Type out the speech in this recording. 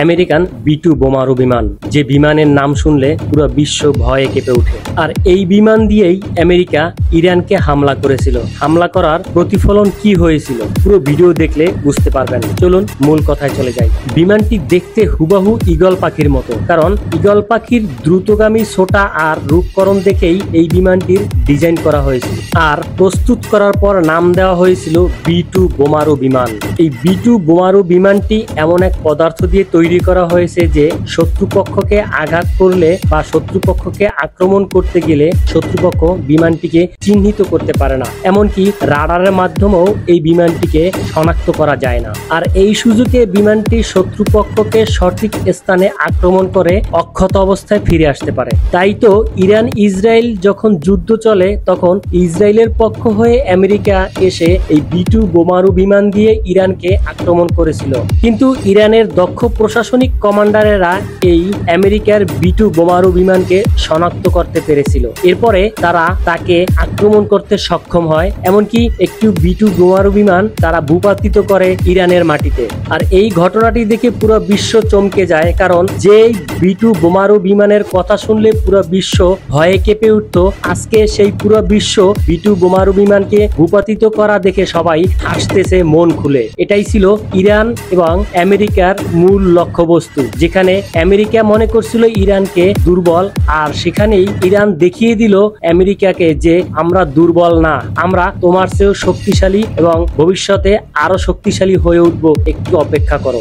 American B2 বোমারু বিমান, যে বিমানের নাম শুনলে পুরো বিশ্ব ভয়ে কেঁপে ওঠে। আর এই বিমান দিয়েই আমেরিকা ইরানকে হামলা করেছিল। হামলা করার প্রতিফলন কি হয়েছিল পুরো ভিডিও দেখলে বুঝতে পারবেন। চলুন মূল কথায় চলে যাই। বিমানটি দেখতে হুবাহু ঈগল পাখির মতো, কারণ ঈগল পাখির দ্রুতগামী ছোটা আর রূপকরণ দেখেই এই বিমানটির ডিজাইন করা হয়েছিল। আর প্রস্তুত করার পর নাম দেওয়া হয়েছিল B2 বোমারু বিমান। এই B2 বোমারু বিমানটি এমন এক পদার্থ দিয়ে তৈরি করা হয়েছে যে শত্রুপক্ষকে আঘাত করলে বা শত্রুপক্ষকে আক্রমণ করতে গেলে শত্রুপক্ষ বিমানটিকে চিহ্নিত করতে পারে না, এমনকি রাডারের মাধ্যমেও এই বিমানটিকে শনাক্ত করা যায় না। আর এই সুযোগে বিমানটি শত্রুপক্ষকে সঠিক স্থানে আক্রমণ করে অক্ষত অবস্থায় ফিরে আসতে পারে। তাই তো ইরান ইসরায়েল যখন যুদ্ধ চলে তখন ইসরায়েলের পক্ষ হয়ে আমেরিকা এসে এই B2 বোমারু বিমান দিয়ে ইরানকে আক্রমণ করেছিল। কিন্তু ইরানের দক্ষ প্রশাসনিক কমান্ডারেরা এই আমেরিকার B2 বোমারু বিমানকে শনাক্ত করতে পেরেছিল। এরপরে তারা তাকে আক্রমণ করতে সক্ষম হয়, এমনকি একটি B2 বোমারু বিমান তারা ভূপাতিত করে ইরানের মাটিতে। আর এই ঘটনাটি দেখে পুরো বিশ্ব চমকে যায়, কারণ যে B2 বোমারু বিমানের কথা শুনলে পুরো বিশ্ব ভয়ে কেঁপে উঠত, আজকে সেই পুরো বিশ্ব B2 বোমারু বিমানকে ভূপাতিত করা দেখে সবাই হাসতেছে মন খুলে। এটাই ছিল ইরান এবং আমেরিকার মূল লক্ষ্যবস্তু, যেখানে আমেরিকা মনে করছিল ইরানকে দুর্বল, আর সেখানেই ইরান দেখিয়ে দিল আমেরিকাকে যে আমরা দুর্বল না, আমরা তোমার চেয়েও শক্তিশালী এবং ভবিষ্যতে আরো শক্তিশালী হয়ে উঠবো, একটু অপেক্ষা করো।